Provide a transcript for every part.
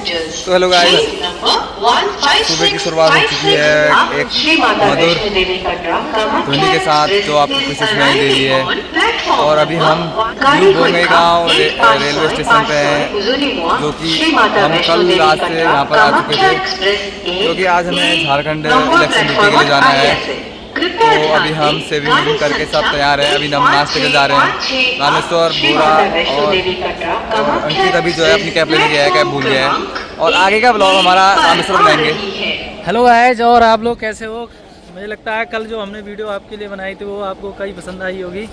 तो hello guys, सुबह की शुरुआत हो चुकी है एक मधुर ध्वनि के साथ जो आपको खुशी सुनाई दे रही है। और अभी हम न्यू बोंगईगांव रेलवे स्टेशन पे हैं, जो कि हम कल रात से यहाँ पर आ चुके थे, क्योंकि आज हमें झारखंड इलेक्शन ड्यूटी के लिए जाना है। तो अभी हम सेविंग करके सब तैयार हैं। अभी हम नाश्ते के जा रहे हैं। रामेश्वर, बोरा और अंकित अभी जो है अपनी कैब लेने गया है, कैब भूल गया है। और आगे का ब्लॉग हमारा रामेश्वर बनाएंगे। हेलो गाइस, और आप लोग कैसे हो? मुझे लगता है कल जो हमने वीडियो आपके लिए बनाई थी वो आपको कई पसंद आई होगी,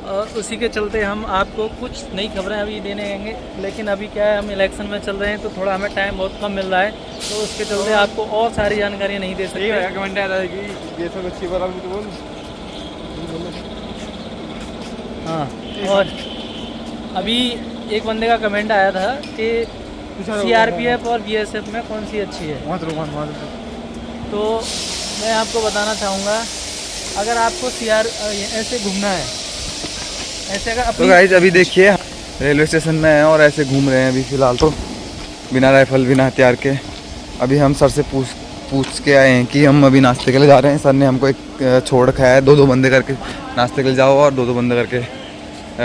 और उसी के चलते हम आपको कुछ नई खबरें अभी देने आएंगे। लेकिन अभी क्या है, हम इलेक्शन में चल रहे हैं तो थोड़ा हमें टाइम बहुत कम मिल रहा है, तो उसके चलते आपको और सारी जानकारियाँ नहीं दे सकते। हाँ, और अभी एक बंदे का कमेंट आया था कि CRPF और BSF में कौन सी अच्छी है। तो मैं आपको बताना चाहूँगा, अगर आपको ऐसे घूमना है, ऐसे अगर तो गाइस अभी देखिए रेलवे स्टेशन में हैं और ऐसे घूम रहे हैं अभी फ़िलहाल तो, बिना राइफल बिना हथियार के। अभी हम सर से पूछ के आए हैं कि हम अभी नाश्ते के लिए जा रहे हैं। सर ने हमको एक छोड़ रखा है, दो बंदे करके नाश्ते के लिए जाओ और दो बंदे करके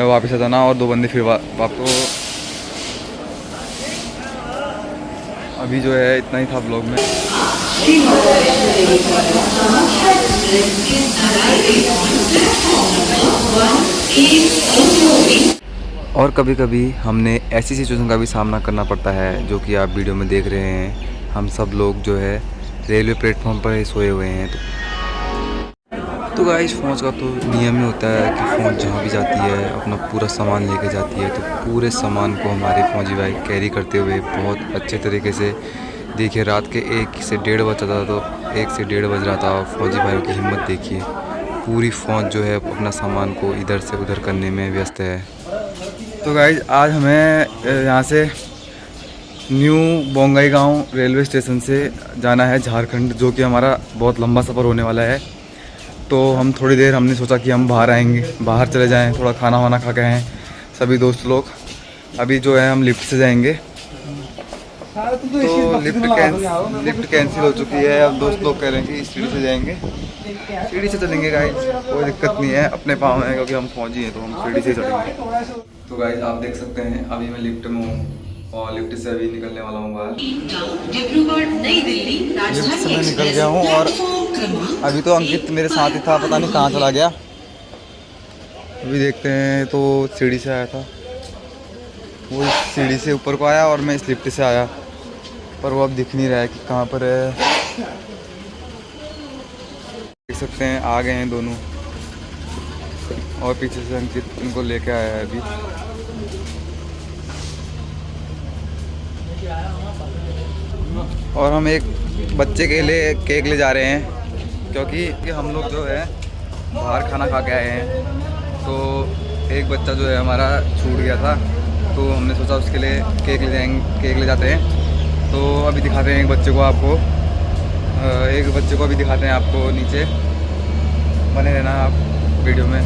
वापस आ जाना, और 2 बंदे फिर वापस। अभी जो है इतना ही था ब्लॉग में। और कभी कभी हमने ऐसी सिचुएशन का भी सामना करना पड़ता है, जो कि आप वीडियो में देख रहे हैं। हम सब लोग जो है रेलवे प्लेटफॉर्म पर ही सोए हुए हैं। तो गाइस, फौज का तो नियम ही होता है कि फौज जहाँ भी जाती है अपना पूरा सामान लेके जाती है। तो पूरे सामान को हमारे फौजी भाई कैरी करते हुए बहुत अच्छे तरीके से, देखिए रात के 1 से 1:30 बज रहा था, तो 1 से 1:30 बज रहा था। और फौजी भाइयों की हिम्मत देखिए, पूरी फौज जो है अपना सामान को इधर से उधर करने में व्यस्त है। तो गाइस, आज हमें यहाँ से न्यू बोंगईगांव रेलवे स्टेशन से जाना है झारखंड, जो कि हमारा बहुत लंबा सफ़र होने वाला है। तो हम थोड़ी देर हमने सोचा कि हम बाहर आएंगे, बाहर चले जाएं, थोड़ा खाना वाना खा के आएँ सभी दोस्त लोग। अभी जो है हम लिफ्ट से जाएंगे, तो लिफ्ट कैंसिल हो चुकी है। अब दोस्त लोग कह रहे हैं कि सीढ़ी से जाएंगे, सीढ़ी से चलेंगे गाइस, कोई दिक्कत नहीं है, अपने पाँव हैं क्योंकि हम फौजी हैं, तो हम सीढ़ी से चलेंगे। तो गाइस आप देख सकते हैं अभी मैं लिफ्ट में हूँ और लिफ्ट से अभी निकलने वाला हूँ बाहर। लिफ्ट से मैं निकल गया हूँ और अभी तो अंकित मेरे साथ ही था, पता नहीं कहाँ चला गया। अभी देखते हैं, तो सीढ़ी से आया था, वो इस सीढ़ी से ऊपर को आया और मैं इस लिफ्ट से आया, पर वो अब दिख नहीं रहा है कि कहाँ पर है। देख सकते हैं आ गए हैं दोनों, और पीछे से अंकित उनको लेके आया है अभी। और हम एक बच्चे के लिए केक ले जा रहे हैं, क्योंकि हम लोग जो है बाहर खाना खा के आए हैं। तो एक बच्चा जो है हमारा छूट गया था, तो हमने सोचा उसके लिए केक ले जाते हैं। तो अभी दिखाते हैं एक बच्चे को अभी दिखाते हैं आपको, नीचे बने रहना आप वीडियो में।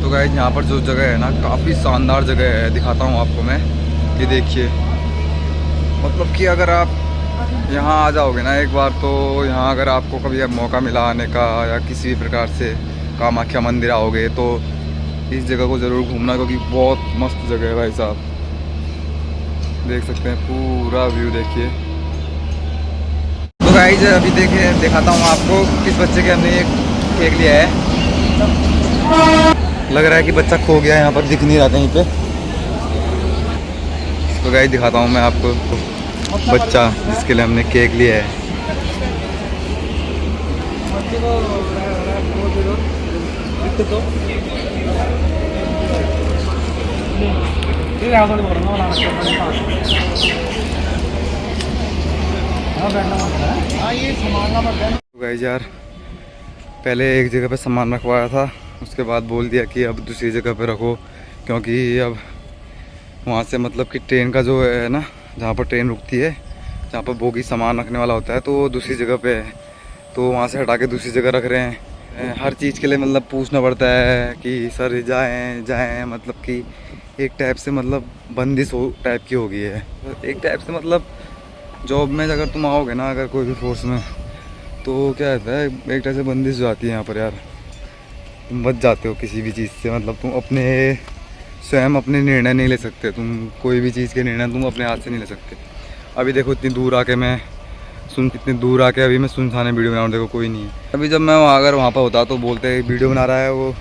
तो गाइस, यहाँ पर जो जगह है ना, काफ़ी शानदार जगह है, दिखाता हूँ आपको मैं। ये देखिए, मतलब कि अगर आप यहाँ आ जाओगे ना एक बार, तो यहाँ अगर आपको कभी मौका मिला आने का या किसी भी प्रकार से कामाख्या मंदिर आओगे, तो इस जगह को ज़रूर घूमना, क्योंकि बहुत मस्त जगह है भाई साहब। देख सकते हैं पूरा व्यू, देखिए। तो गाइस अभी दिखाता हूँ आपको किस बच्चे के हमने ये केक लिया है। लग रहा है कि बच्चा खो गया है, यहाँ पर दिख नहीं रहा कहीं पे। तो गाइस दिखाता हूँ मैं आपको बच्चा जिसके लिए हमने केक लिया है। तो गाइस यार, पहले एक जगह पे सामान रखवाया था, उसके बाद बोल दिया कि अब दूसरी जगह पे रखो, क्योंकि अब वहाँ से मतलब कि ट्रेन का जो है ना, जहाँ पर ट्रेन रुकती है, जहाँ पर बोगी सामान रखने वाला होता है, तो वो दूसरी जगह पे है। तो वहाँ से हटा के दूसरी जगह रख रहे हैं। हर चीज़ के लिए मतलब पूछना पड़ता है कि सर जाएं, मतलब कि एक टाइप से मतलब बंदिश हो टाइप की हो गई है। एक टाइप से मतलब जॉब में अगर तुम आओगे ना, अगर कोई भी फोर्स में, तो क्या रहता है, एक टाइप से बंदिश हो जाती है यहाँ पर यार। तुम बच जाते हो किसी भी चीज़ से, मतलब तुम अपने स्वयं अपने निर्णय नहीं ले सकते। तुम कोई भी चीज़ के निर्णय तुम अपने हाथ से नहीं ले सकते। अभी देखो इतनी दूर आके अभी मैं सुनसाने वीडियो बना रहा हूँ, देखो कोई नहीं है। अभी जब मैं अगर वहाँ पर होता तो बोलते वीडियो बना रहा है वो,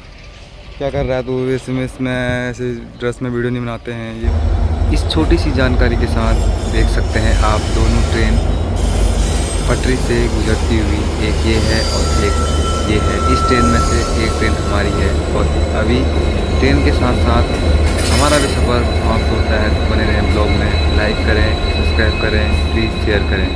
क्या कर रहा है तो इसमें ऐसे ड्रेस में वीडियो नहीं बनाते हैं ये। इस छोटी सी जानकारी के साथ देख सकते हैं आप दोनों ट्रेन पटरी से गुजरती हुई, एक ये है और एक ये है। इस ट्रेन में से एक ट्रेन हमारी है और अभी ट्रेन के साथ साथ हमारा भी सफ़र समाप्त होता है। बने रहें ब्लॉग में, लाइक करें, सब्सक्राइब करें, प्लीज़ शेयर करें।